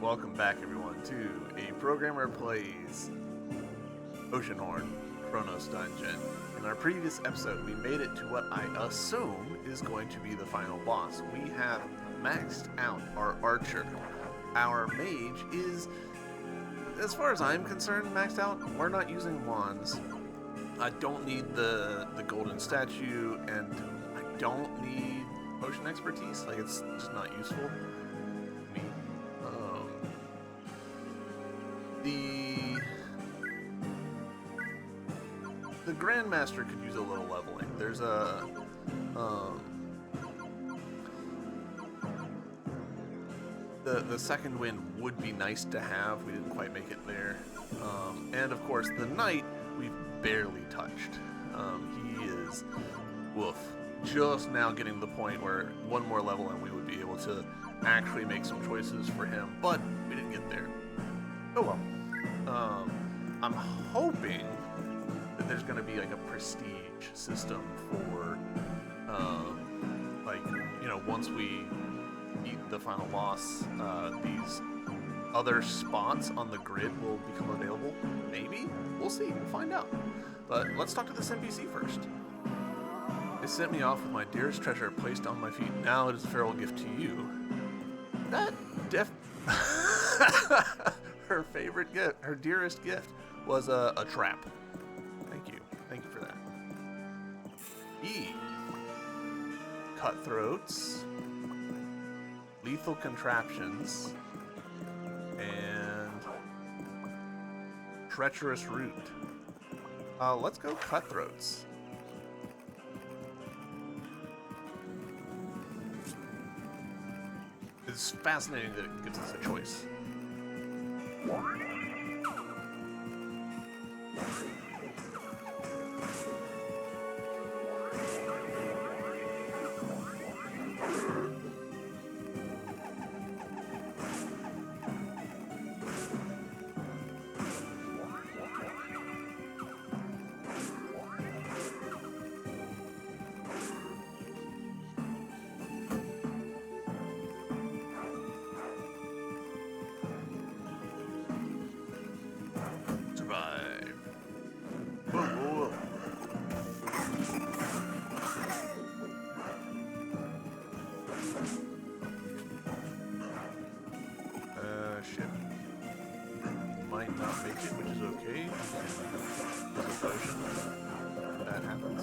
welcome back everyone to A Programmer Plays Oceanhorn, Chronos Dungeon. In our previous episode, we made it to what I assume is going to be the final boss. We have maxed out our archer. Our mage is, as far as I'm concerned, maxed out. We're not using wands. I don't need the golden statue, and I don't need potion expertise. Like, it's just not useful. The Grandmaster could use a little leveling. There's the second wind would be nice to have. We didn't quite make it there. And of course the knight we've barely touched. He is just now getting to the point where one more level and we would be able to actually make some choices for him, but we didn't get there. Oh well. I'm hoping that there's going to be like a prestige system for, once we beat the final boss, these other spots on the grid will become available. Maybe? We'll see. We'll find out. But let's talk to this NPC first. They sent me off with my dearest treasure placed on my feet. Now it is a farewell gift to you. That her favorite gift, her dearest gift, was a trap. Thank you for that. E. Cutthroats, lethal contraptions, and treacherous route. Let's go cutthroats. It's fascinating that it gives us a choice. Might not make it, which is okay. There's a potion. That happens.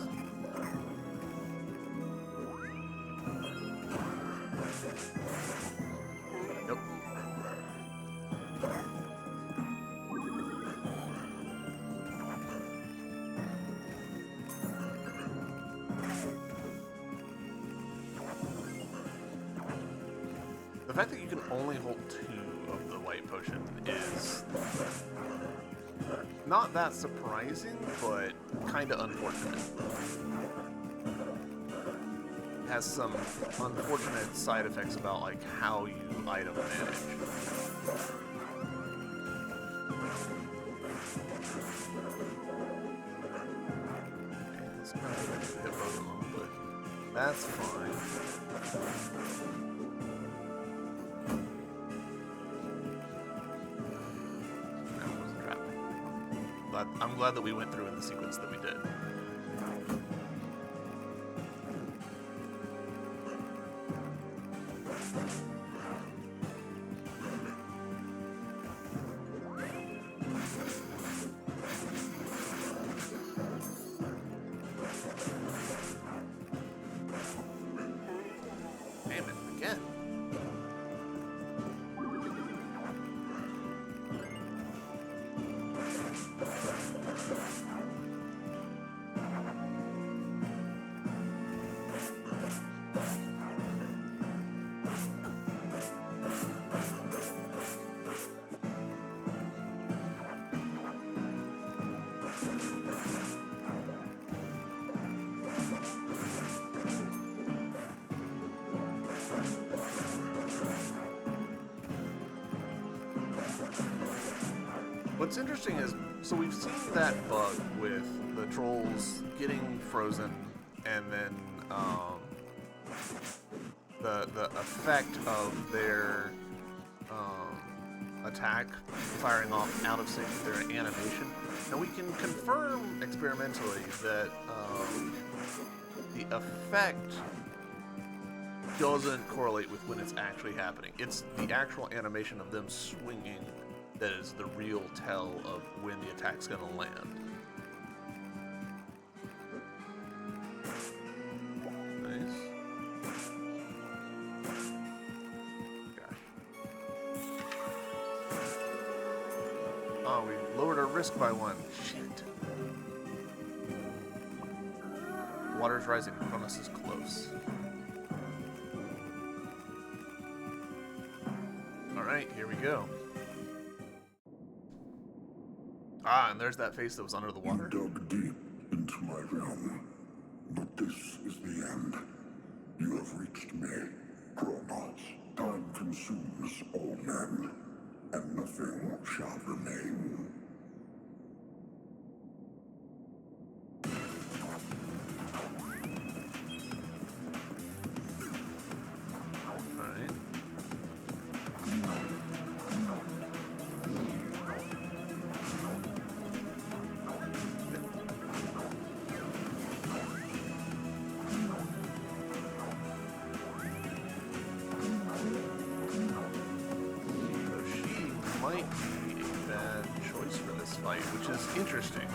Yep. The fact that you can only hold two of the white potion is not that surprising, but kind of unfortunate. It has some unfortunate side effects about like how you item manage. Okay, it's not going to hit both of them, but that's fine. I'm glad that we went through in the sequence that we did. Damn it, again. What's interesting is, so we've seen that bug with the trolls getting frozen, and then the effect of their attack firing off out of sync with their animation. And we can confirm experimentally that the effect doesn't correlate with when it's actually happening. It's the actual animation of them swinging that is the real tell of when the attack's going to land. Nice. Gosh. Oh, we lowered our risk by 1. Shit. Water's rising. Chronos is close. Alright, here we go. Ah, and there's that face that was under the water. You dug deep into my realm, but this is the end. You have reached me, Chronos. Time consumes all men, and nothing shall remain. Might be a bad choice for this fight, which is interesting.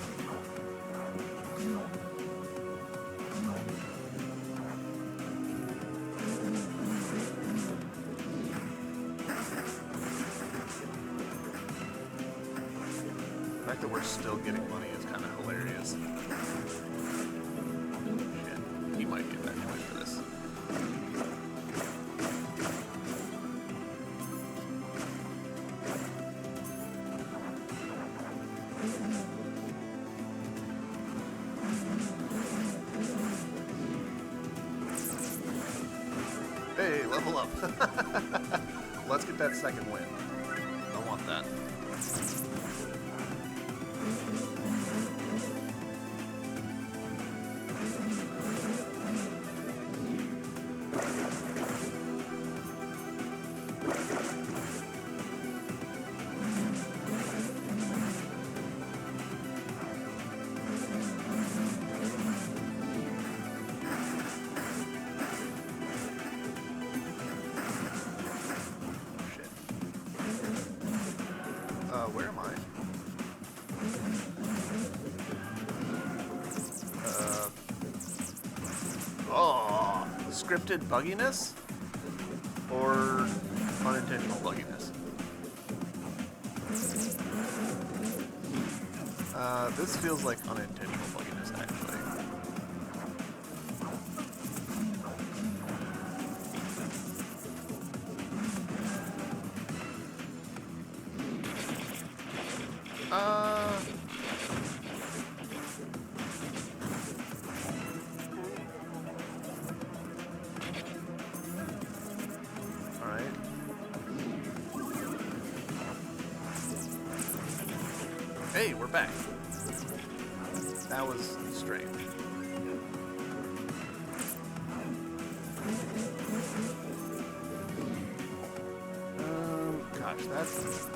The fact that we're still getting money is kind of hilarious. Shit, he might be a bad choice for this. Hey, level up. Let's get that second win. I want that. Where am I? Oh, scripted bugginess? Or unintentional bugginess? This feels like unintentional bugginess, actually. Alright. Hey, we're back. That was strange. Gosh, that's...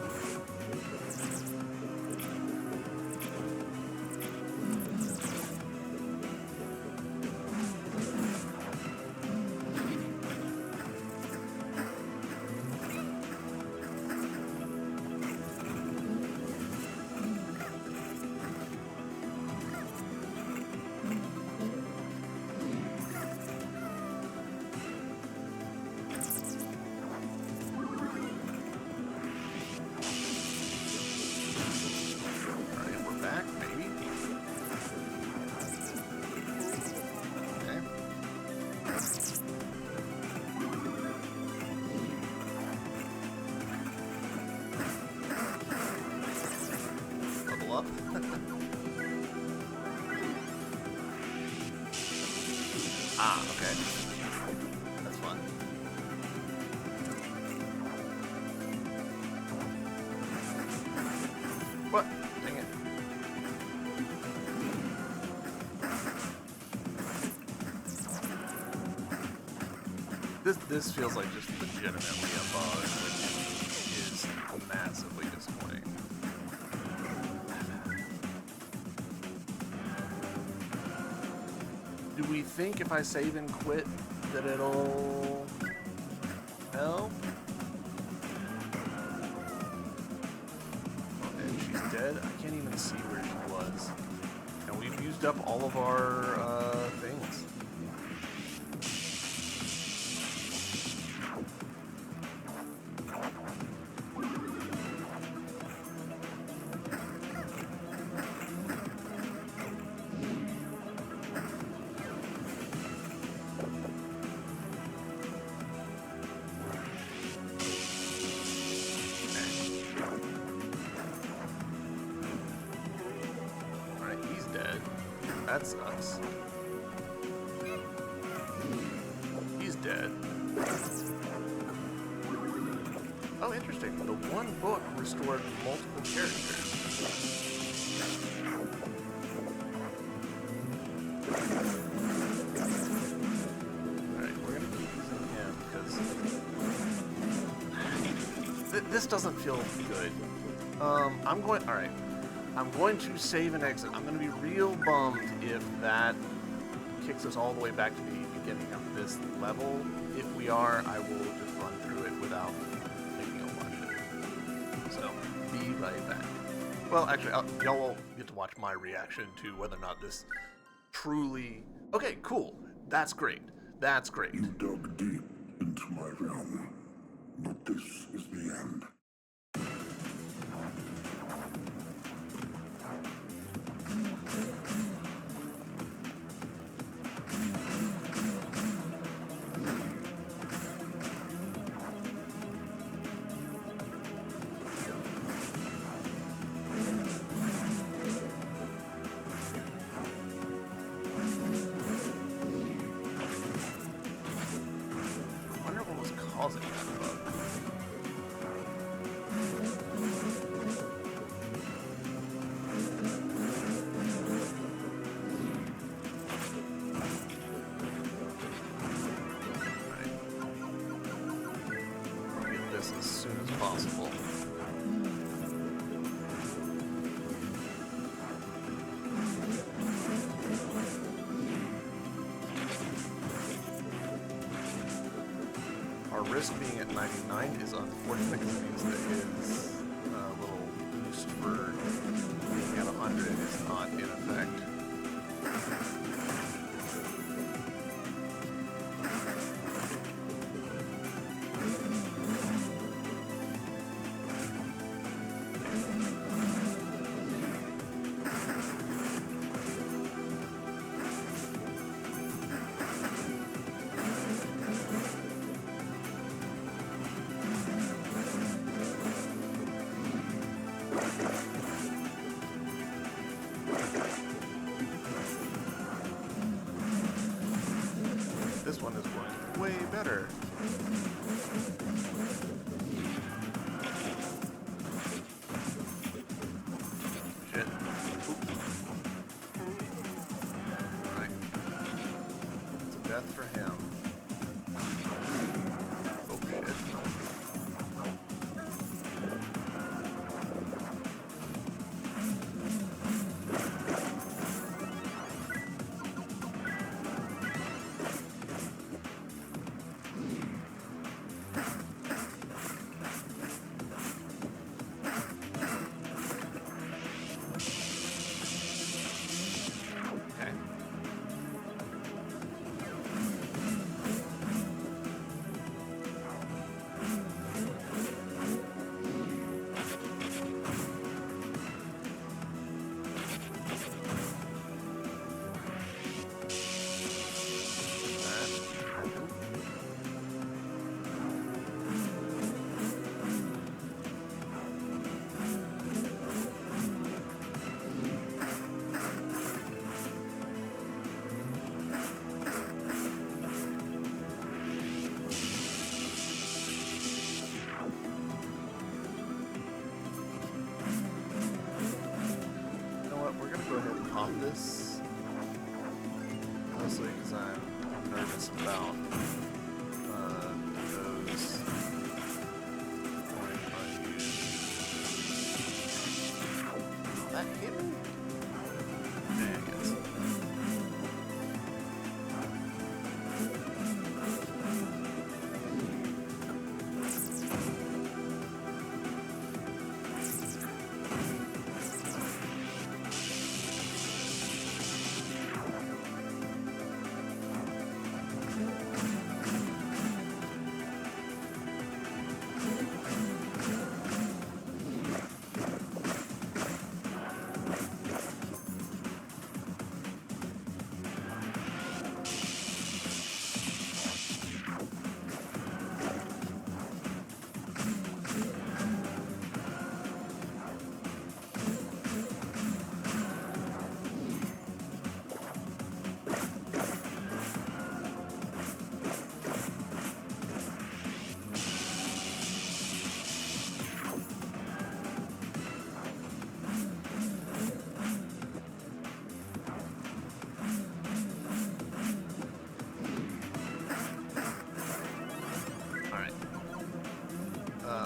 Up. Ah, okay. That's fun. What? Dang it. This feels like just legitimately a bug, which is massively we think if I save and quit that it'll help? And she's dead? I can't even see where she was. And we've used up all of our things. That sucks. He's dead. Oh, interesting. The one book restored multiple characters. Alright, we're gonna keep using him because this doesn't feel good. I'm going to save and exit. I'm going to be real bummed if that kicks us all the way back to the beginning of this level. If we are, I will just run through it without making a watch it. So, be right back. Well, actually, y'all will get to watch my reaction to whether or not this truly... Okay, cool. That's great. That's great. You dug deep into my realm, but this is the end. Causing that bug. Right. I'll get this as soon as possible. Our risk being at 99 is unfortunate because it means that his little boost for being at 100 is not in effect.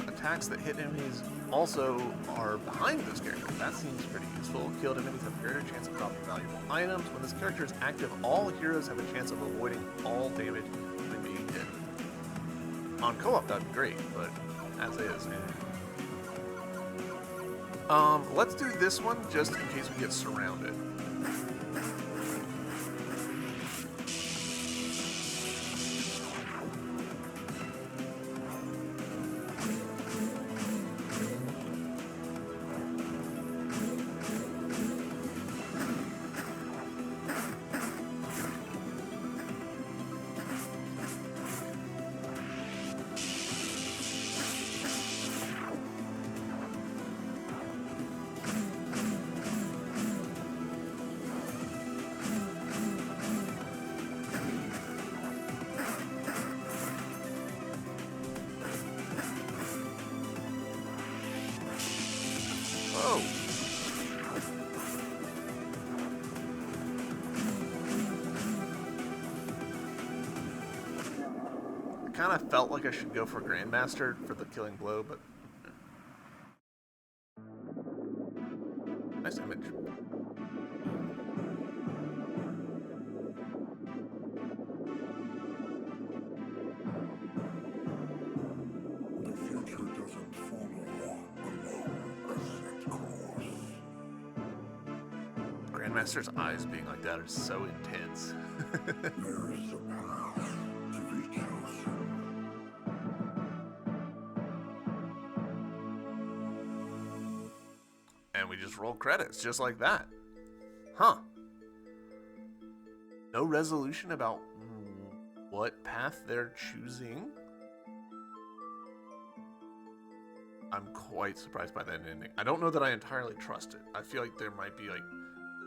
attacks that hit enemies also are behind those characters. That seems pretty useful. Killed enemies have a greater chance of dropping valuable items. When this character is active, all heroes have a chance of avoiding all damage when being hit. On co-op, that'd be great, but as is, let's do this one just in case we get surrounded. Oh. I kind of felt like I should go for Grandmaster for the killing blow, but nice image. The future doesn't follow alone a set course. Grandmaster's eyes being like that are so intense. There is a path to be chosen. And we just roll credits just like that. Huh. No resolution about what path they're choosing. I'm quite surprised by that ending. I don't know that I entirely trust it. I feel like there might be like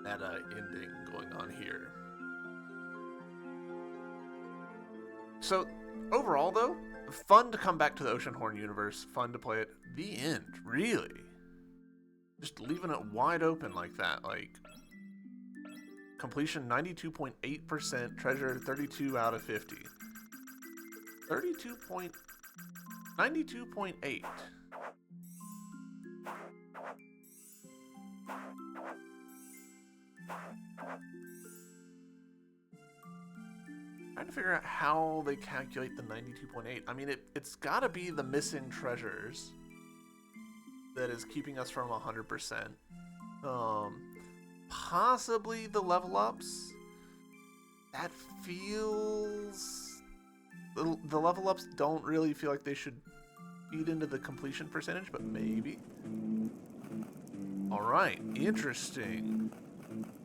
meta ending going on here. So overall though, fun to come back to the Oceanhorn universe, fun to play it. The end, really. Just leaving it wide open like that, like completion 92.8%, treasure 32 out of 50. 92.8. Trying to figure out how they calculate the 92.8. I mean, it's got to be the missing treasures that is keeping us from 100%. Possibly the level ups. That feels... The level ups don't really feel like they should feed into the completion percentage, but maybe. Alright, interesting.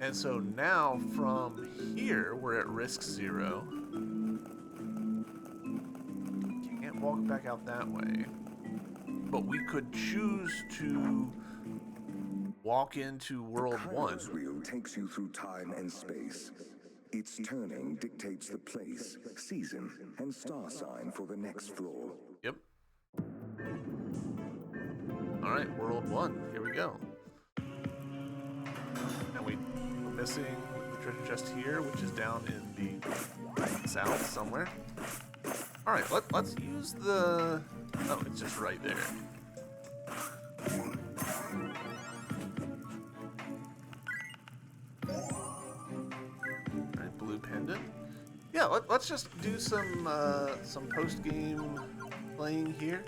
And so now from here, we're at risk 0. Can't walk back out that way. But we could choose to walk into World 1. The Chronos wheel takes you through time and space. Its turning dictates the place, season, and star sign for the next floor. Yep. Alright, World 1. Here we go. And we're missing the treasure chest here, which is down in the south somewhere. Alright, let's use the... Oh, it's just right there. Alright, blue pendant. Yeah, let's just do some post-game playing here.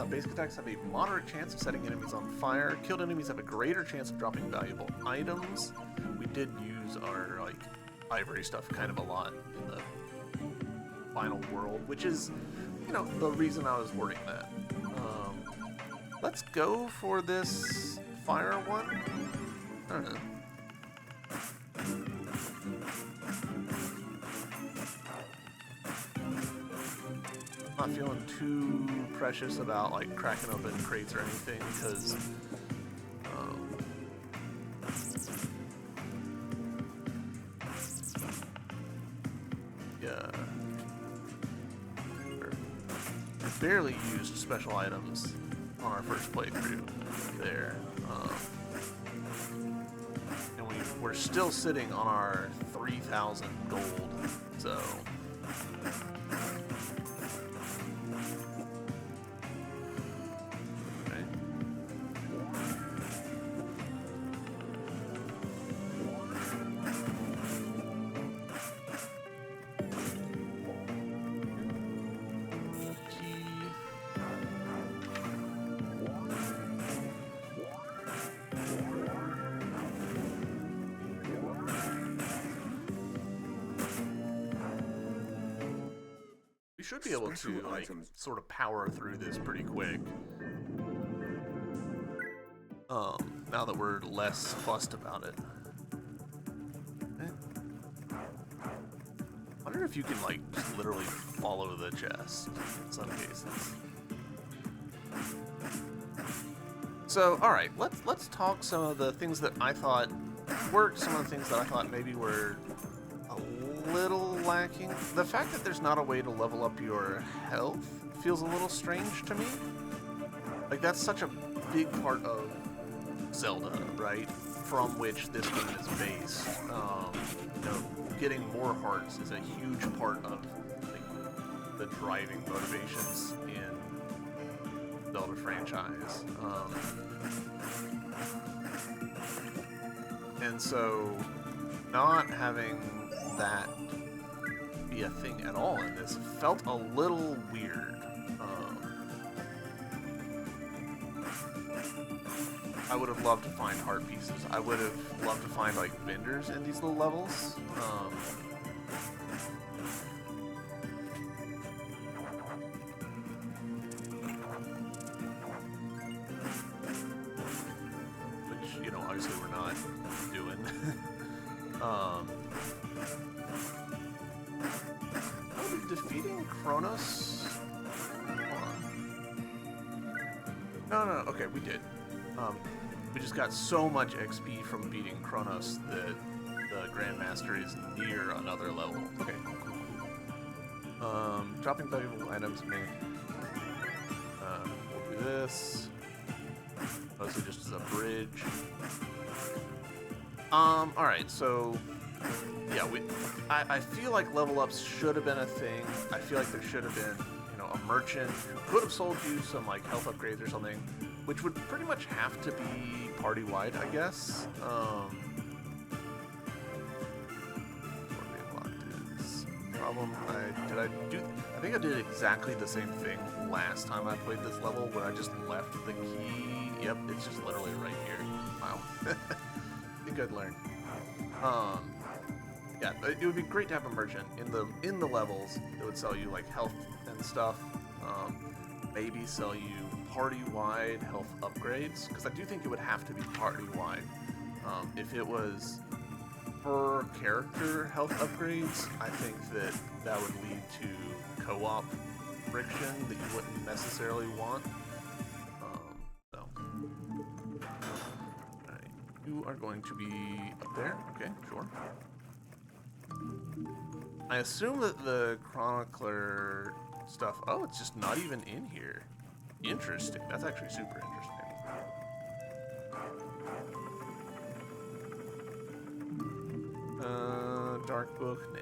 Basic attacks have a moderate chance of setting enemies on fire. Killed enemies have a greater chance of dropping valuable items. We did use our like ivory stuff kind of a lot in the final world, which is, you know, the reason I was wording that. Let's go for this fire one. I don't know. Not feeling too precious about like cracking open crates or anything because yeah, we barely used special items on our first playthrough there, and we're still sitting on our 3,000 gold, so. should be able Special to, like, items. sort of power through this pretty quick. Now that we're less fussed about it. I wonder if you can, like, just literally follow the chest in some cases. So, alright, let's talk some of the things that I thought worked, some of the things that I thought maybe were a little lacking. The fact that there's not a way to level up your health feels a little strange to me. Like, that's such a big part of Zelda, right? From which this game is based. You know, getting more hearts is a huge part of, like, the driving motivations in Zelda franchise. And so, not having that be a thing at all in this felt a little weird. I would have loved to find heart pieces. I would have loved to find, like, vendors in these little levels. Which, you know, obviously we're not doing. Oh, did defeating Chronos? Hold on. No, okay, we did. We just got so much XP from beating Chronos that the Grandmaster is near another level. Okay, cool. Dropping valuable items may... we'll do this. Mostly just as a bridge. Alright, so... Yeah, I feel like level ups should have been a thing. I feel like there should have been, you know, a merchant who could have sold you some, like, health upgrades or something, which would pretty much have to be party-wide, I guess. Problem, I think I did exactly the same thing last time I played this level, where I just left the key. Yep, it's just literally right here. Wow. I think I'd learn. Yeah, it would be great to have a merchant in the levels that would sell you, like, health and stuff. Maybe sell you party-wide health upgrades, because I do think it would have to be party-wide. If it was per character health upgrades, I think that would lead to co-op friction that you wouldn't necessarily want. Alright, you are going to be up there. Okay, sure. I assume that the Chronicler stuff... Oh, it's just not even in here. Interesting. That's actually super interesting. Dark book? Nah.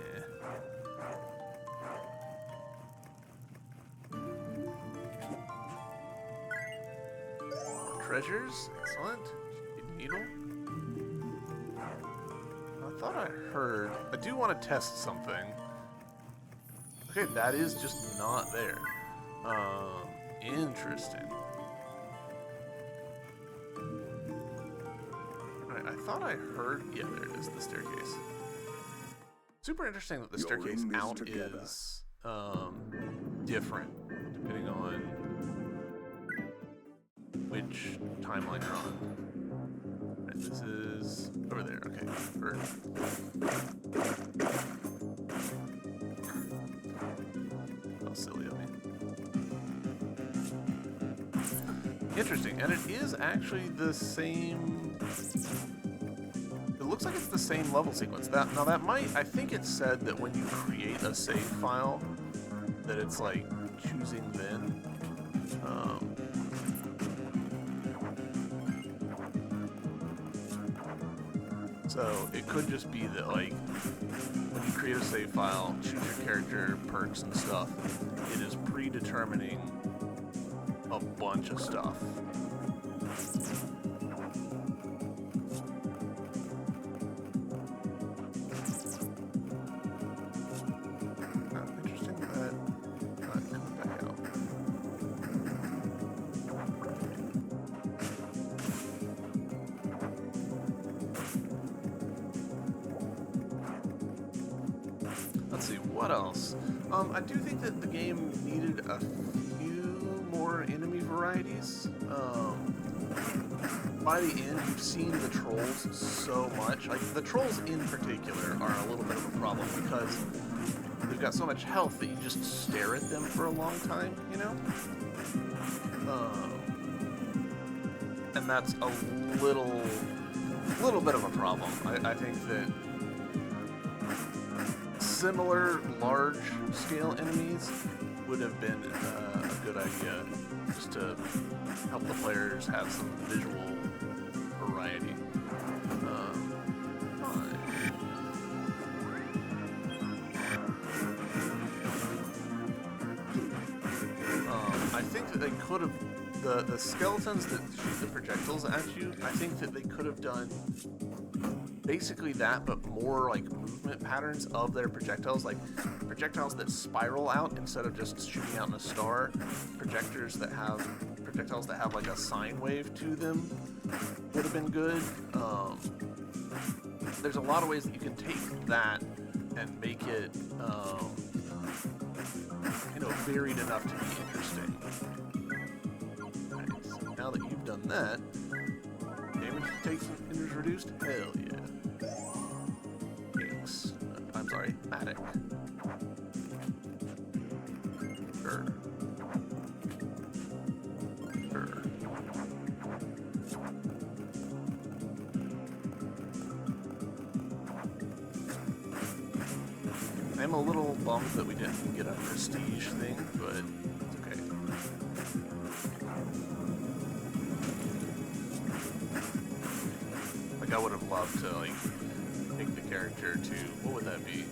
Treasures? Excellent. Needle? I thought I heard... I do want to test something. Okay, that is just not there. Interesting. Alright, I thought I heard... Yeah, there it is, the staircase. Super interesting that the staircase out is different depending on which timeline you're on. Right, this is over there. Okay. How silly of me. Interesting, and it is actually the same. It looks like it's the same level sequence. Now that might, I think it said that when you create a save file, that it's like choosing then. So it could just be that, like, when you create a save file, choose your character, perks and stuff, it is predetermining a bunch of stuff. Interesting that not coming back out. Let's see, what else? I do think that the game needed a few more enemy varieties. By the end, you've seen the trolls so much. Like, the trolls in particular are a little bit of a problem because they've got so much health that you just stare at them for a long time, you know? And that's a little bit of a problem. I think that similar large-scale enemies would have been a good idea, just to help the players have some visual variety. I think that they could have the skeletons that shoot the projectiles at you. I think that they could have done basically that, but more like movement patterns of their projectiles, like projectiles that spiral out instead of just shooting out in a star. Projectiles that have like a sine wave to them would have been good. There's a lot of ways that you can take that and make it, varied enough to be interesting. Right, so now that you've done that, damage takes is reduced. Hell yeah. Thanks. I'm sorry, Matic. Sure. I'm a little bummed that we didn't get a prestige thing, but it's okay. Like, I would have loved to, like, take the character to, what would that be?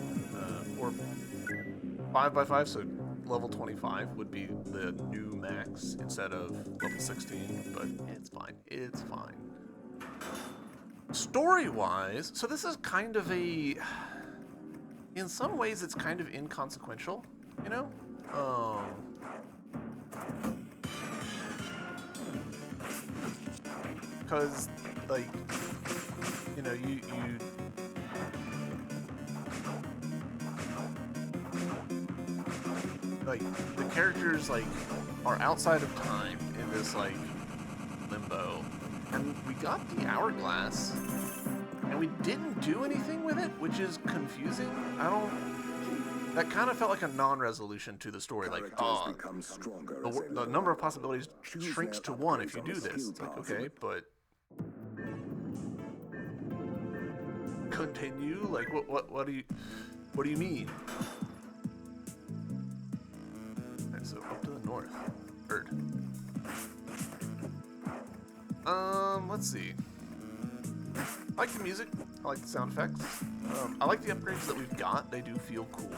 5x5, so level 25 would be the new max instead of level 16, but it's fine. It's fine. Story-wise, so this is kind of a... In some ways, it's kind of inconsequential, you know? Because, like, you know, you like, the characters, like, are outside of time in this, like, limbo. And we got the hourglass, and we didn't do anything with it, which is confusing. That kind of felt like a non-resolution to the story. Like, the number of possibilities shrinks to 1 if you do this. It's like, okay, but continue? Like, what do you mean? Alright, so up to the north. Heard. Let's see. I like the music. I like the sound effects. I like the upgrades that we've got. They do feel cool.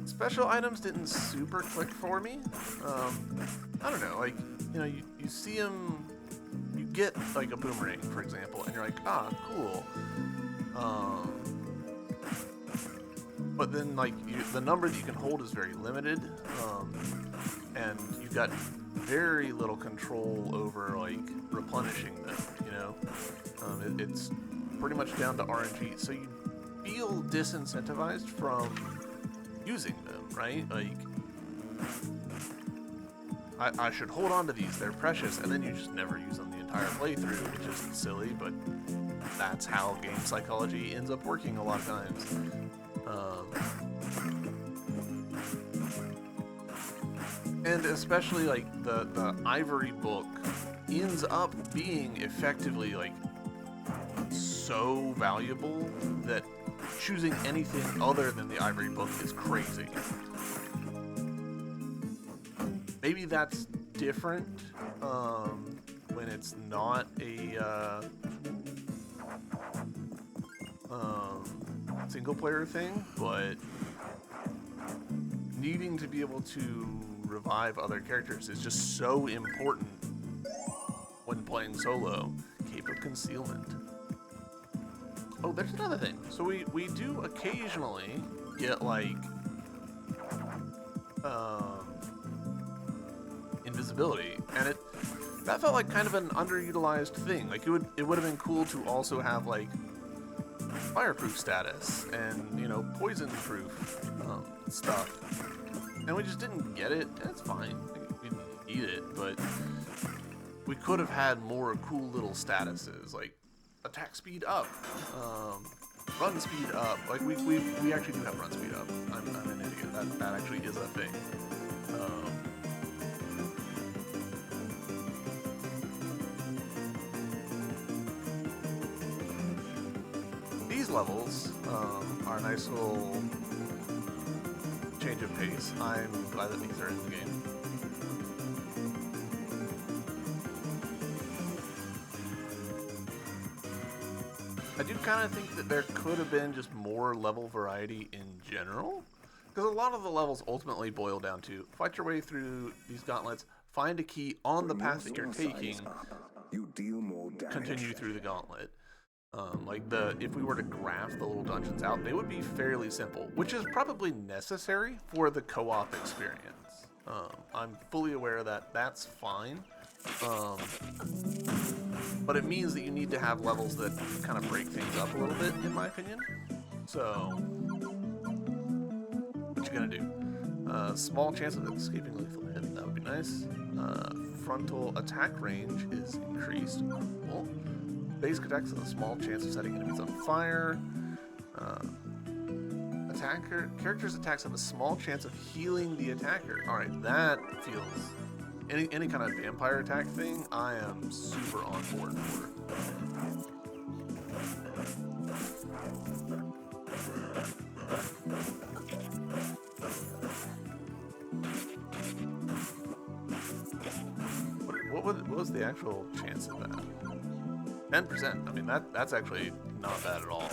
Special items didn't super click for me. I don't know. Like, you know, you see them. You get like a boomerang, for example, and you're like, ah, cool. But then, like, the number that you can hold is very limited, and you've got very little control over, like, replenishing them, you know? It's pretty much down to RNG, so you feel disincentivized from using them, right? Like, I should hold on to these, they're precious, and then you just never use them the entire playthrough, which is silly, but that's how game psychology ends up working a lot of times. And especially, like, the Ivory book ends up being effectively, like, so valuable that choosing anything other than the Ivory book is crazy. Maybe that's different when it's not a single-player thing, but needing to be able to revive other characters is just so important when playing solo. Cape of Concealment. Oh, there's another thing. So we do occasionally get, like, invisibility, and that felt like kind of an underutilized thing. Like, it would have been cool to also have, like, fireproof status and, you know, poison proof stuff. And we just didn't get it. It's fine. We didn't need it, but we could have had more cool little statuses, like attack speed up, run speed up. Like we actually do have run speed up. I'm an idiot. That actually is a thing. These levels are a nice little change of pace. I'm glad that these are in the game. I do kind of think that there could have been just more level variety in general, because a lot of the levels ultimately boil down to fight your way through these gauntlets, find a key on the path that you're taking, you deal more damage. Continue through the gauntlet. If we were to graph the little dungeons out, they would be fairly simple, which is probably necessary for the co-op experience. I'm fully aware that that's fine. But it means that you need to have levels that kind of break things up a little bit, in my opinion. So, what you gonna do? Small chance of escaping lethal hit, that would be nice. Frontal attack range is increased. Cool. Basic attacks have a small chance of setting enemies on fire. Characters' attacks have a small chance of healing the attacker. Alright, that feels... Any kind of vampire attack thing, I am super on board for. What was the actual chance of that? 10%. I mean, that's actually not bad at all.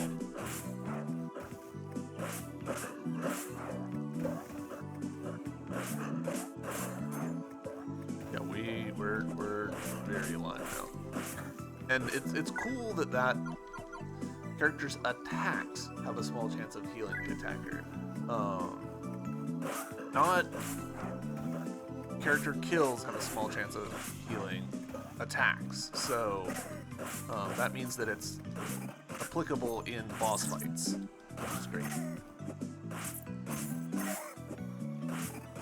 Yeah, we're very aligned now. And it's cool that character's attacks have a small chance of healing the attacker. Not character kills have a small chance of healing attacks. So that means that it's applicable in boss fights, which is great.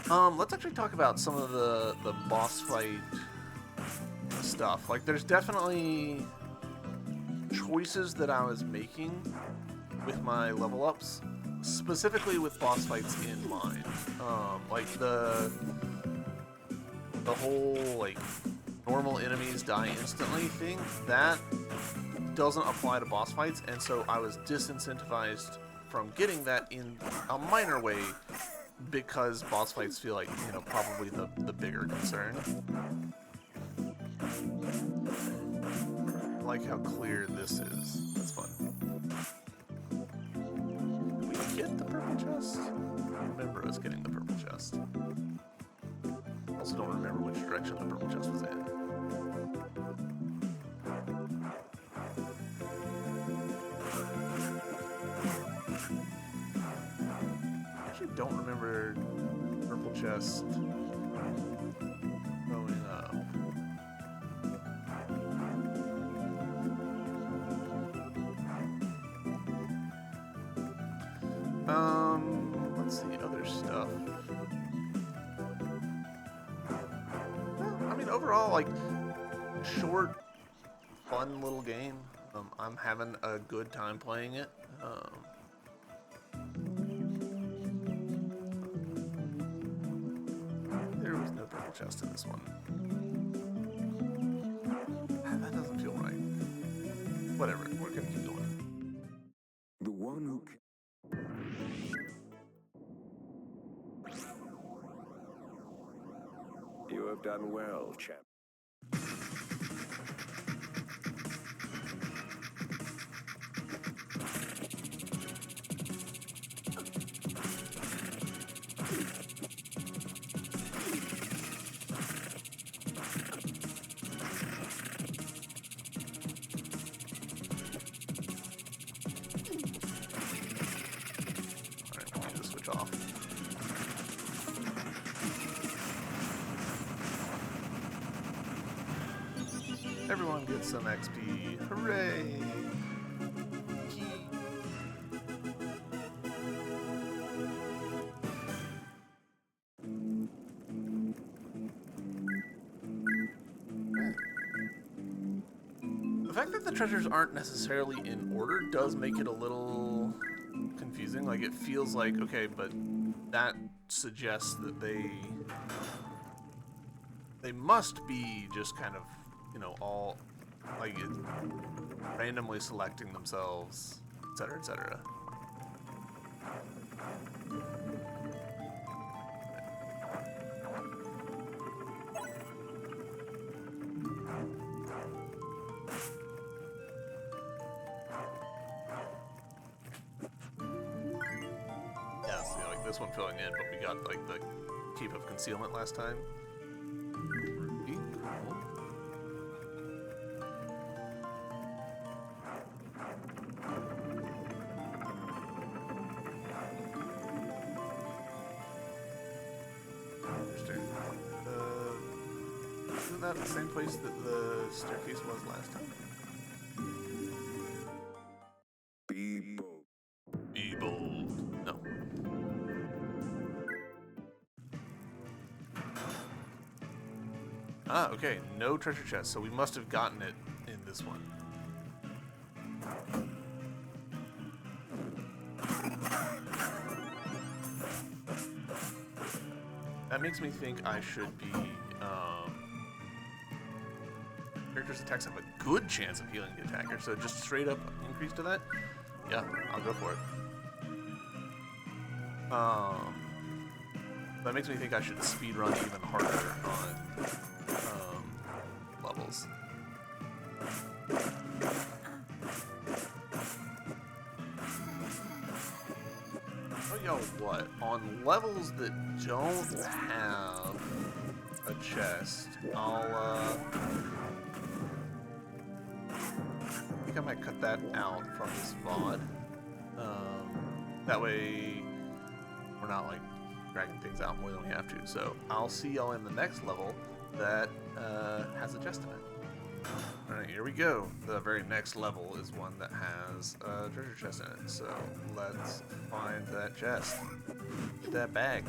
Let's actually talk about some of the boss fight stuff. Like, there's definitely choices that I was making with my level ups, specifically with boss fights in mind. Like the whole like normal enemies die instantly thing, that doesn't apply to boss fights, and so I was disincentivized from getting that in a minor way, because boss fights feel like, you know, probably the bigger concern. I like how clear this is. That's fun. Did we get the purple chest? I don't remember us getting the purple chest. I also don't remember which direction the purple chest was in. Don't remember purple chest going up. Let's see, other stuff. I mean, overall, like, short, fun little game. I'm having a good time playing it. There was no purple chest in this one. That doesn't feel right. Whatever, we're gonna keep going. The one who... You have done well, champ. Everyone gets some XP. Hooray! fact that the treasures aren't necessarily in order does make it a little confusing. Like, it feels like, okay, but that suggests that they must be just kind of, you know, all, like, randomly selecting themselves, etc., etc. Yeah, see, like this one filling in, but we got like the Cape of Concealment last time. Pretty cool. Interesting. Isn't that the same place that the staircase was last time? Be bold. Be bold. No. Ah, okay. No treasure chest, so we must have gotten it in this one. That makes me think I should be, characters' attacks have a good chance of healing the attacker, so just straight up increase to that? Yeah, I'll go for it. That makes me think I should speedrun even harder on levels. Oh, yo, what? On levels that don't have a chest, I think I might cut that out from this VOD. That way we're not like dragging things out more than we have to. So I'll see y'all in the next level that has a chest in it. Alright, here we go. The very next level is one that has a treasure chest in it. So let's find that chest. Get that bag.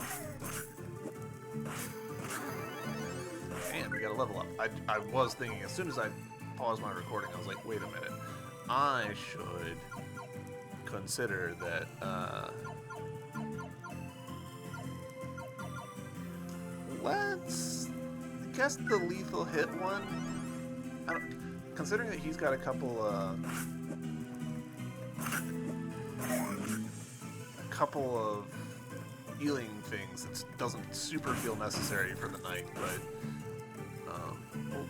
And we got a level up. I was thinking, as soon as I paused my recording, I was like, wait a minute. I should consider that, let's guess the lethal hit one. Considering that he's got a couple of healing things, it doesn't super feel necessary for the night, but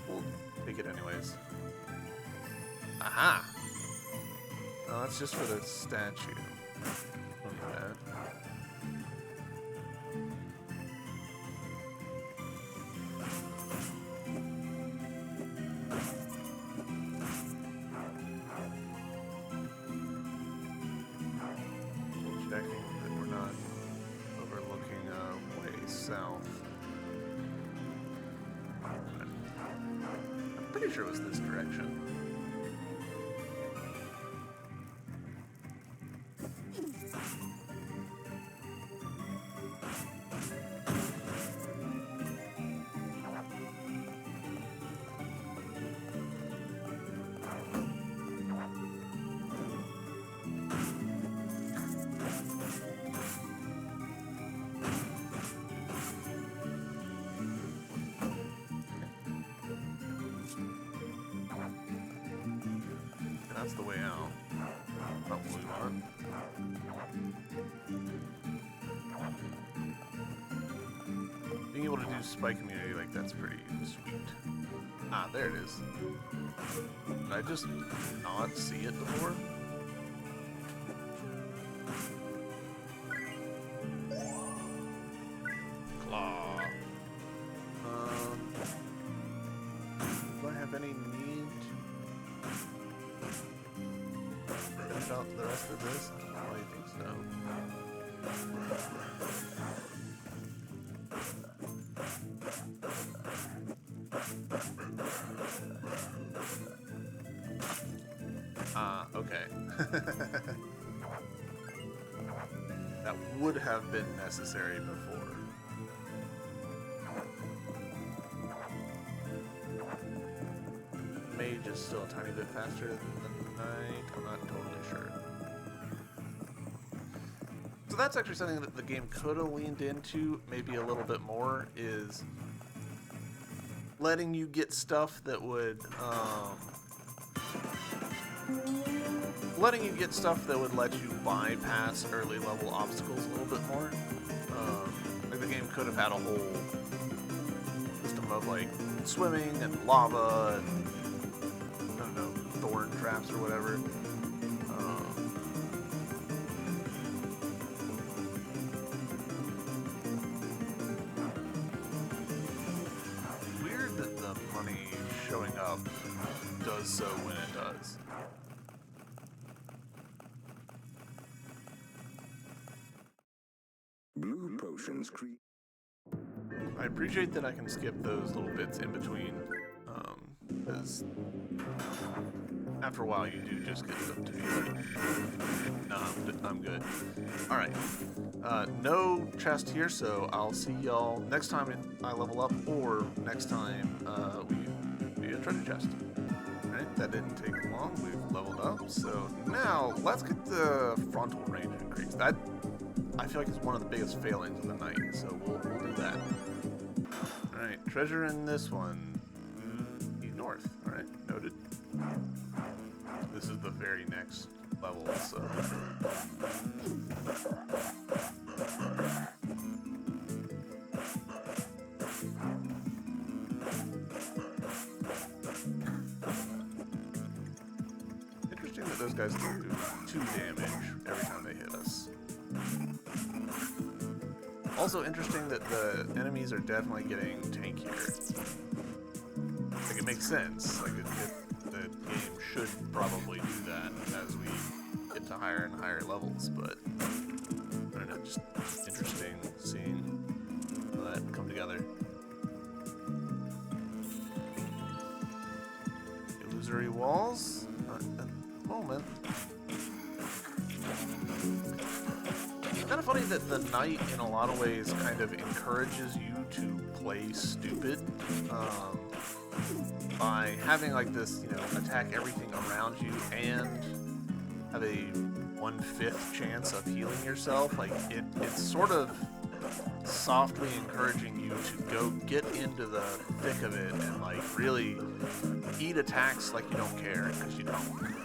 we'll take it anyways. Aha! Oh, that's just for the statue. Not bad. Checking that we're not overlooking way south. I'm pretty sure it was this direction. That's the way out. Not what we want. Being able to do spike immunity like that's pretty sweet. Ah, there it is. Did I just not see it before? Claw. Do I have any need to finish out the rest of this? I think so. Ah, okay. That would have been necessary before. May is still a tiny bit faster than the night. I'm not totally sure. So that's actually something that the game could have leaned into maybe a little bit more, is letting you get stuff that would let you bypass early level obstacles a little bit more. Like the game could have had a whole system of like swimming and lava and I don't know, thorn traps or whatever. Weird that the money showing up does so when it does. Blue potions create. I appreciate that I can skip those little bits in between, because after a while you do just get them to be like, nah, I'm good. Alright, no chest here, so I'll see y'all next time I level up, or next time we get a treasure chest. Alright, that didn't take long, we've leveled up, so now let's get the frontal range increased. That, I feel like, is one of the biggest failings of the night, so we'll do that. Alright, treasure in this one. North. Alright, noted. This is the very next level, so. Interesting that those guys do 2 damage every time they hit us. Also interesting that the enemies are definitely getting tankier. Like, it makes sense. Like, the game should probably do that as we get to higher and higher levels, but I don't know, just interesting seeing that come together. Illusory walls? Not at the moment. It's kind of funny that the night, in a lot of ways, kind of encourages you to play stupid. By having like this, you know, attack everything around you and have a 1/5 chance of healing yourself, like it's sort of softly encouraging you to go get into the thick of it and like really eat attacks like you don't care, because you don't.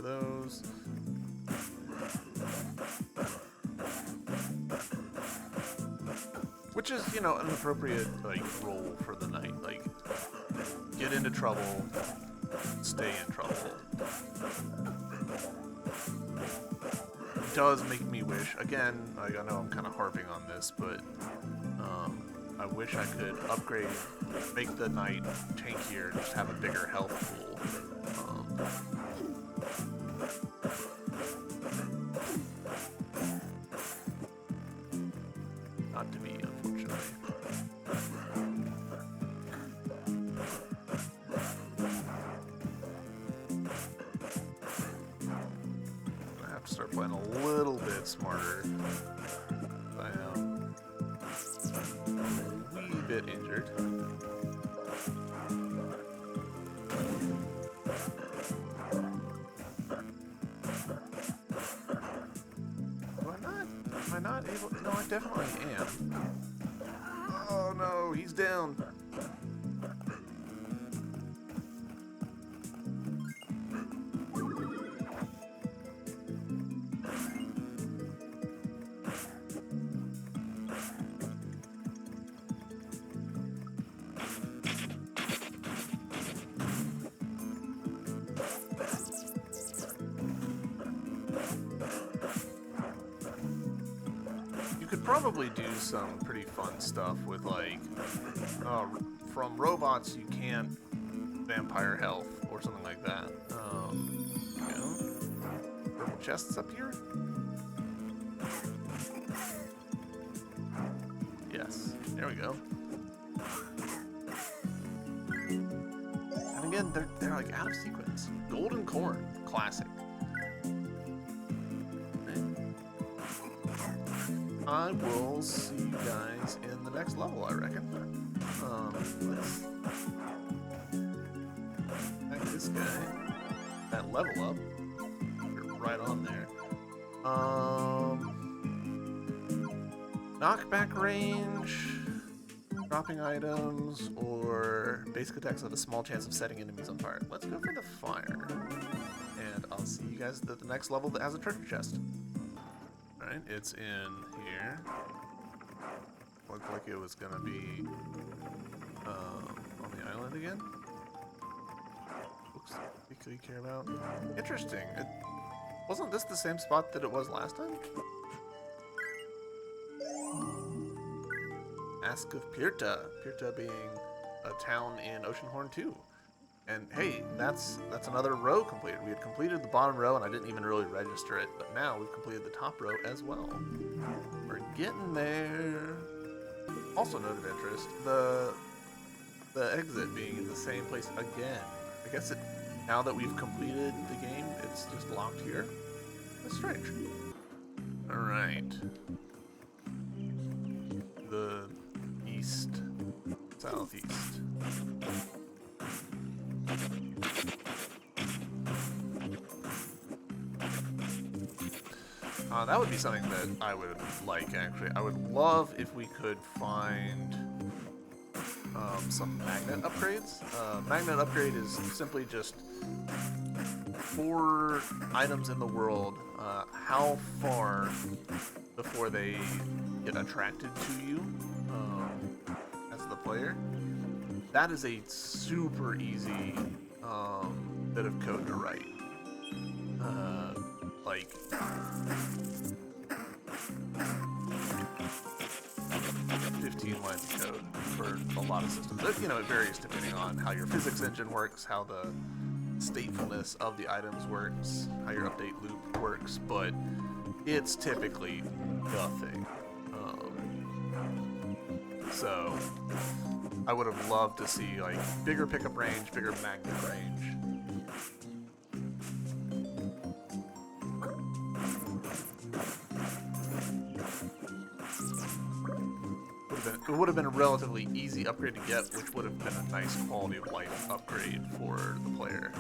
Those. Which is, you know, an appropriate like role for the night. Like, get into trouble, stay in trouble. It does make me wish, again, like I know I'm kind of harping on this, but I wish I could upgrade, make the night tankier, just have a bigger health pool. Not to me, unfortunately. I have to start playing a little bit smarter. I am a wee bit injured. Am I not able? No, I definitely am. Oh no, he's down. You could probably do some pretty fun stuff with, like, from robots you can't vampire health or something like that. You know? Purple chests up here? Yes, there we go. And again, they're like out of sequence. Golden corn, classic. I will see you guys in the next level, I reckon. Let's back this guy. That level up. You're right on there. Knockback range, dropping items, or basic attacks have a small chance of setting enemies on fire. Let's go for the fire. And I'll see you guys at the next level that has a treasure chest. Alright, it's in here. Looked like it was gonna be on the island again. Looks particularly care about. Interesting. Wasn't this the same spot that it was last time? Ask of Pirta. Pirta being a town in Oceanhorn 2. And hey, that's another row completed. We had completed the bottom row and I didn't even really register it, but now we've completed the top row as well. We're getting there. Also noted interest, the exit being in the same place again. I guess now that we've completed the game, it's just locked here. That's strange. Alright. The east, southeast. That would be something that I would like, actually. I would love if we could find some magnet upgrades. Magnet upgrade is simply just for items in the world, how far before they get attracted to you as the player. That is a super easy bit of code to write. Like 15 lines of code for a lot of systems. You know, it varies depending on how your physics engine works, how the statefulness of the items works, how your update loop works, but it's typically nothing. So I would have loved to see like bigger pickup range, bigger magnet range. It would have been a relatively easy upgrade to get, which would have been a nice quality of life upgrade for the player.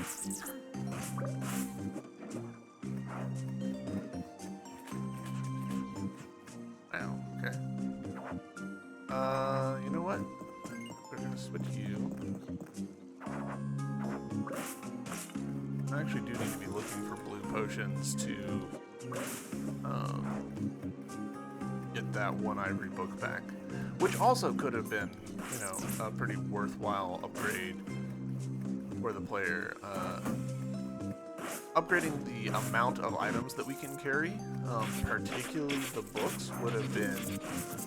Wow, okay. You know what? We're gonna switch you. I actually do need to be looking for blue potions to get that one ivory book back. Which also could have been, you know, a pretty worthwhile upgrade for the player. Upgrading the amount of items that we can carry, particularly the books, would have been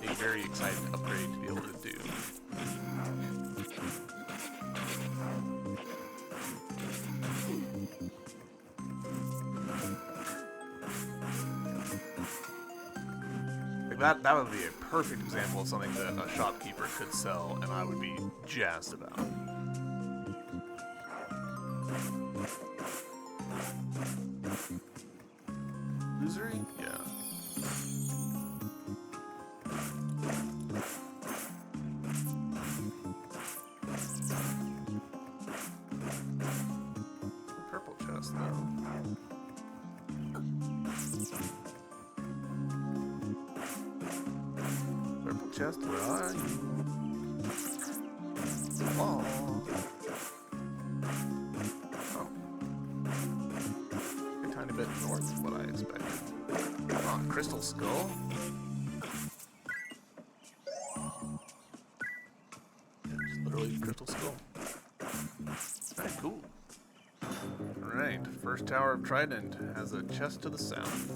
a very exciting upgrade to be able to do. That would be a perfect example of something that a shopkeeper could sell, and I would be jazzed about. Illusory? Yeah. Purple chest, though. Chest, where are you? Oh. A tiny bit north of what I expected. Oh, crystal skull. Yeah, just literally crystal skull. Very cool. Alright, first tower of Trident has a chest to the south.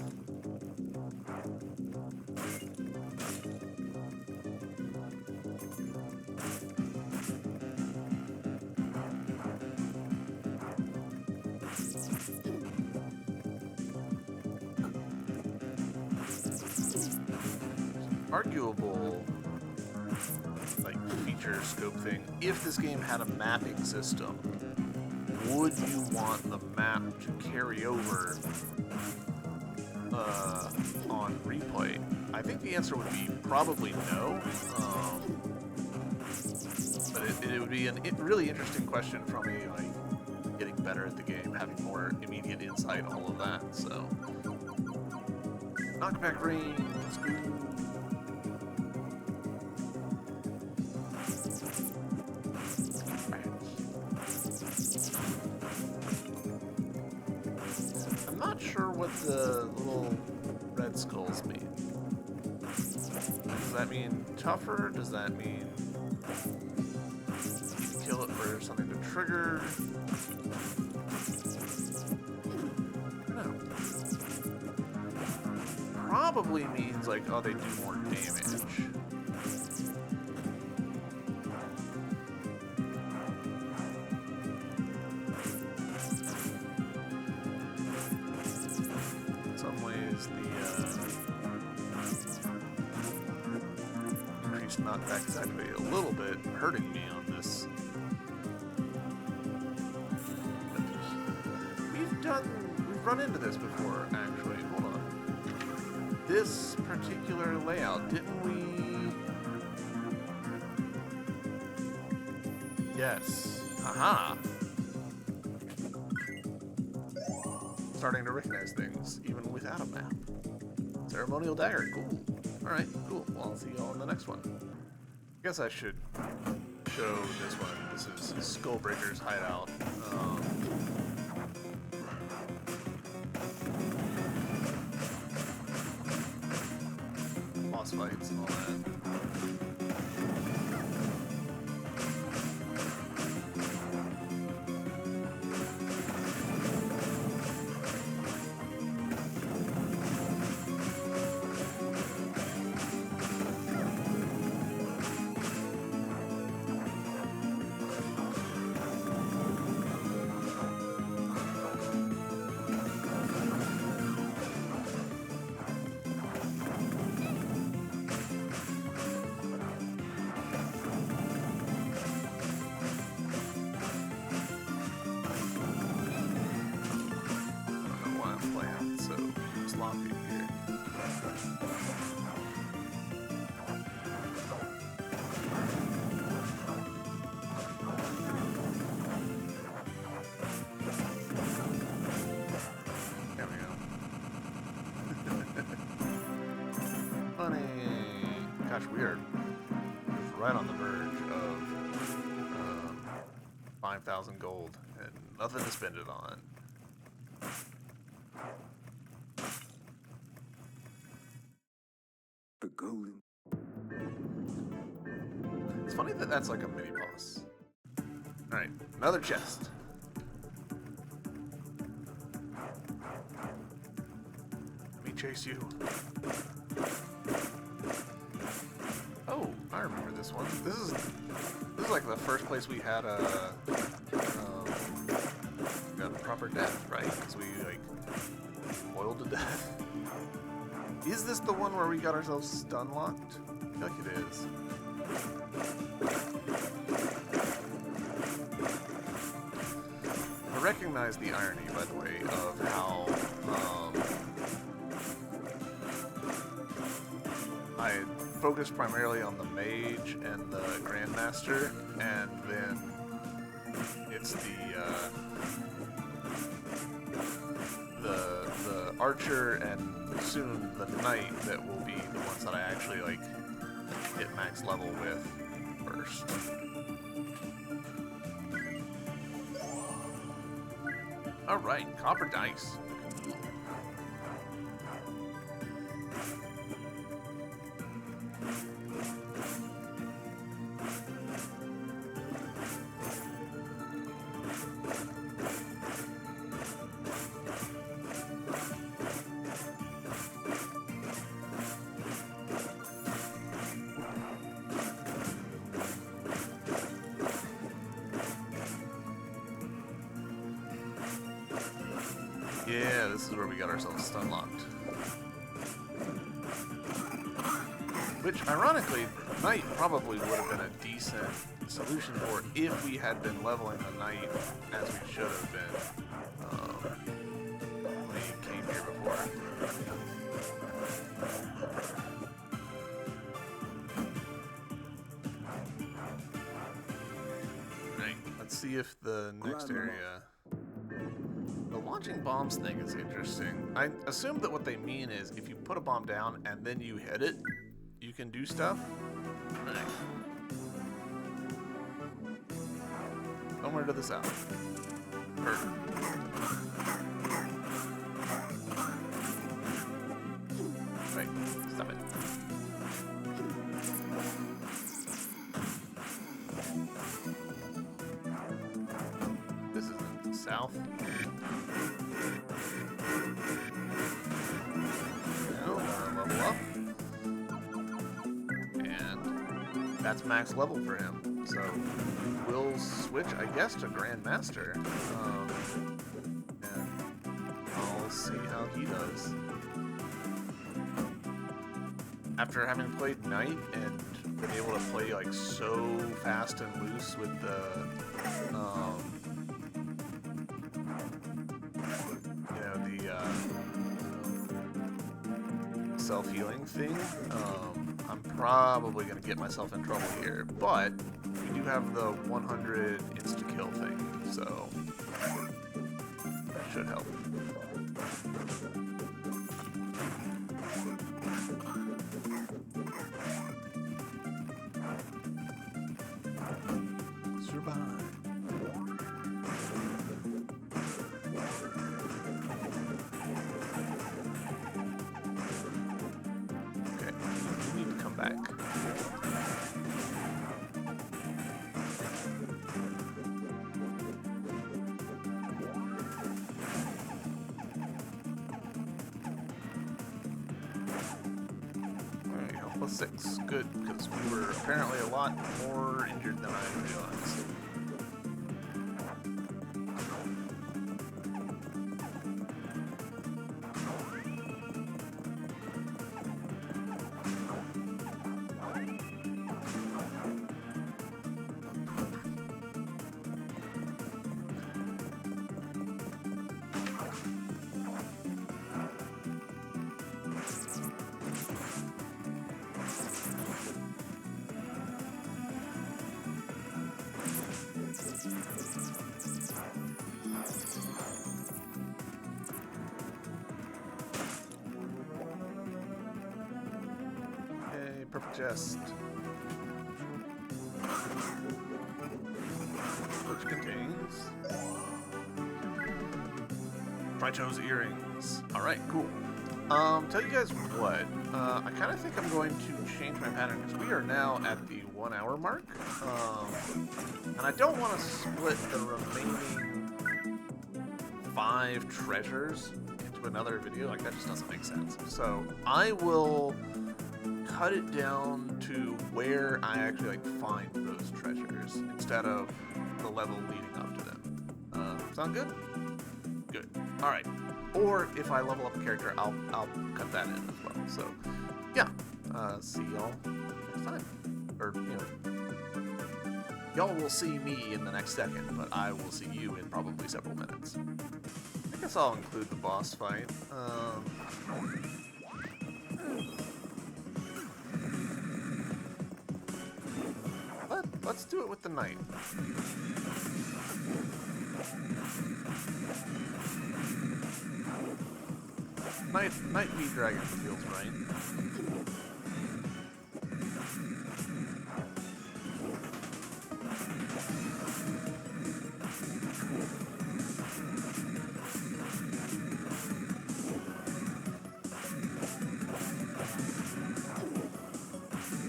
Arguable like feature scope thing if this game had a mapping system would you want the map to carry over on replay? I think the answer would be probably no. But it would be a really interesting question from me, like getting better at the game, having more immediate insight, all of that. So, knockback range. I'm not sure what the little red skulls mean. Does that mean tougher? Does that mean you can kill it for something to trigger? No. Probably means like, oh, they do more damage. In some ways, the increased knockback is actually a little bit hurting me on this. We've run into this before, actually. Hold on. This particular layout, didn't we? Yes. Aha! Starting to recognize things, even without a map. Ceremonial dagger, cool. Alright, cool. Well, I'll see y'all in the next one. I guess I should show this one. This is Skullbreaker's hideout. Boss fights and all that. Gosh, we are right on the verge of 5,000 gold and nothing to spend it on. The golden. It's funny that that's like a mini boss. All right, another chest. Let me chase you. Oh, I remember this one. This is like the first place we had got a proper death, right? Because we like boiled to death. Is this the one where we got ourselves stun locked? I feel like it is. I recognize the irony, by the way, of how I focused primarily on the mage and the grandmaster, and then it's the archer and soon the knight that will be the ones that I actually like hit max level with first. All right, copper dice. Yeah, this is where we got ourselves stun locked. Which, ironically, Knight probably would have been a decent solution for if we had been leveling the Knight as we should have been when we came here before. Right, let's see if the next area... The launching bombs thing is interesting. I assume that what they mean is if you put a bomb down and then you hit it, you can do stuff. Right. Somewhere to the south. Right, stop it. This isn't the south. Now, level up. And that's max level for him. So we'll switch, I guess, to Grandmaster. And I'll see how he does. After having played Knight and been able to play like so fast and loose with the self-healing thing, I'm probably going to get myself in trouble here, but we do have the 100 insta-kill thing, so that should help. Survive. Back. Alright, health plus 6. Good, because we were apparently a lot more injured than I realized. Perfect chest. Which contains Tritose earrings. Alright, cool. Tell you guys what, I kind of think I'm going to change my pattern because we are now at the 1 hour mark. And I don't want to split the remaining 5 treasures into another video. Like, that just doesn't make sense. So I will cut it down to where I actually like find those treasures instead of the level leading up to them. Sound good? Good. All right. Or if I level up a character, I'll cut that in as well. So yeah. See y'all next time. Or y'all will see me in the next second, but I will see you in probably several minutes. I guess I'll include the boss fight. Let's do it with the Knight. Knight v Dragon feels right.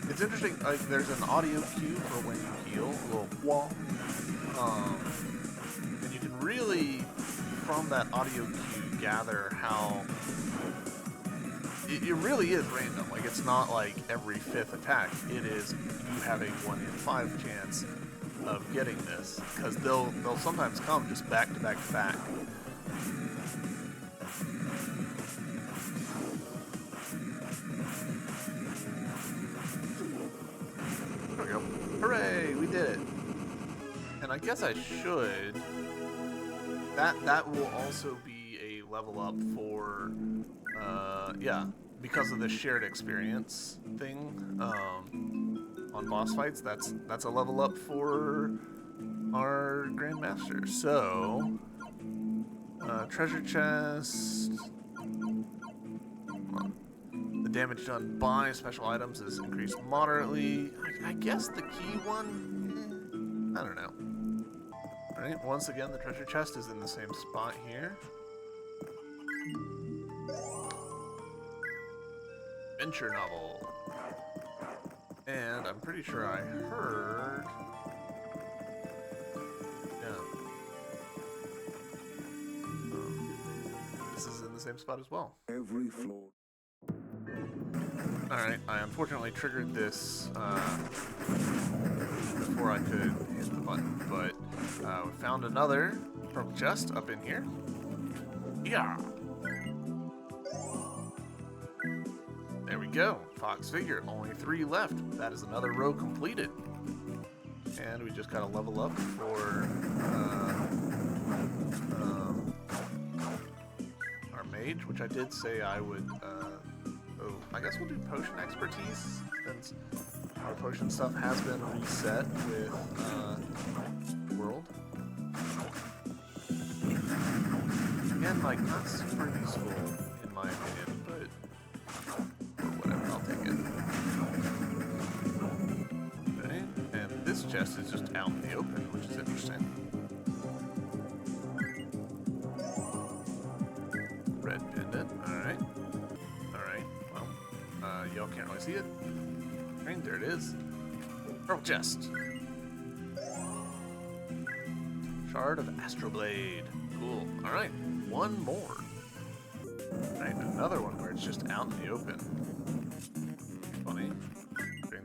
It's interesting, like, there's an audio cue for when you heal, a little wah. And you can really, from that audio cue, gather how it really is random. Like, it's not like every 5th attack. It is you have a 1 in 5 chance of getting this, because they'll sometimes come just back to back to back. and I guess I should. That will also be a level up for, yeah, because of the shared experience thing on boss fights. That's a level up for our Grandmaster. So, treasure chest. Come on. The damage done by special items is increased moderately. I guess the key one, I don't know. Alright, once again, the treasure chest is in the same spot here. Adventure novel. And I'm pretty sure I heard... Yeah. This is in the same spot as well. Every floor. Alright, I unfortunately triggered this before I could hit the button, but we found another purple chest up in here. Yeah! There we go. Fox figure. Only 3 left. That is another row completed. And we just gotta level up for our mage, which I did say I would... I guess we'll do potion expertise, since our potion stuff has been reset with world. Again, like, not super useful in my opinion, but whatever, I'll take it. Okay, and this chest is just out in the open, which is interesting. Red pendant, alright. Y'all can't really see it. Right, there it is. Purple chest. Shard of Astroblade. Cool. Alright, one more. Alright, another one where it's just out in the open. Funny.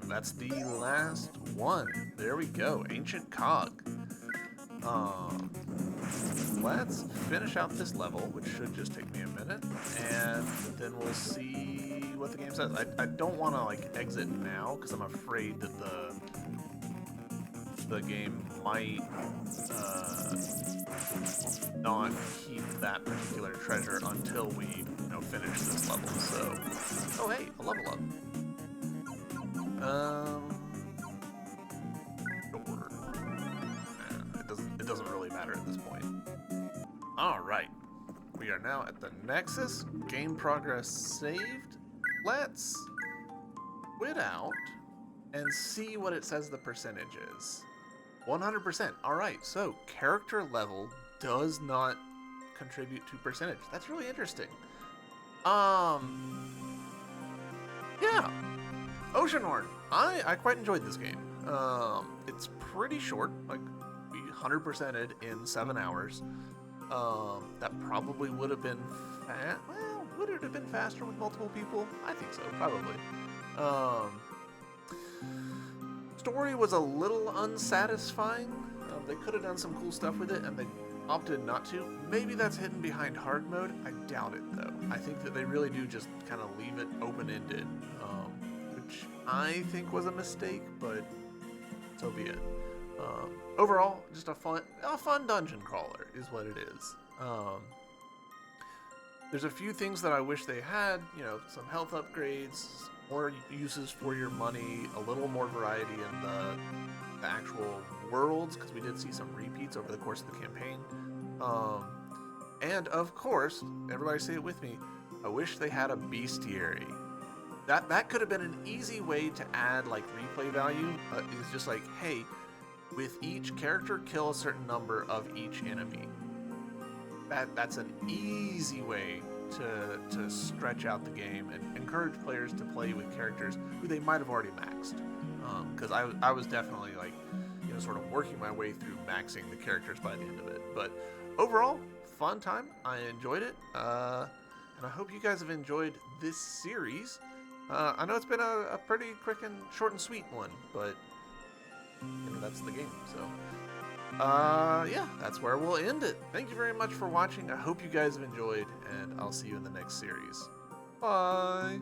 That's the last one. There we go. Ancient Cog. Let's finish out this level, which should just take me a minute, and then we'll see what the game says. I don't want to like exit now because I'm afraid that the game might not keep that particular treasure until we finish this level. So, oh hey, a level up. Sure. It doesn't really matter at this point. All right, we are now at the Nexus. Game progress saved. Let's quit out and see what it says the percentage is. 100%. All right, so character level does not contribute to percentage. That's really interesting. Yeah, Oceanhorn. I quite enjoyed this game. It's pretty short. Like, we 100%ed in 7 hours. That probably would have been well, would it have been faster with multiple people? I think so, probably. Story was a little unsatisfying. They could have done some cool stuff with it, and they opted not to. Maybe that's hidden behind hard mode. I doubt it, though. I think that they really do just kind of leave it open-ended, which I think was a mistake, but so be it. Overall, just a fun dungeon crawler is what it is. There's a few things that I wish they had, some health upgrades, more uses for your money, a little more variety in the actual worlds, because we did see some repeats over the course of the campaign. And of course, everybody say it with me, I wish they had a bestiary. That could have been an easy way to add like replay value. It's just like, hey, with each character, kill a certain number of each enemy. That's an easy way to stretch out the game and encourage players to play with characters who they might have already maxed. Because I was definitely like, sort of working my way through maxing the characters by the end of it. But overall, fun time. I enjoyed it, and I hope you guys have enjoyed this series. I know it's been a pretty quick and short and sweet one, but that's the game. So, yeah, that's where we'll end it. Thank you very much for watching. I hope you guys have enjoyed, and I'll see you in the next series. Bye!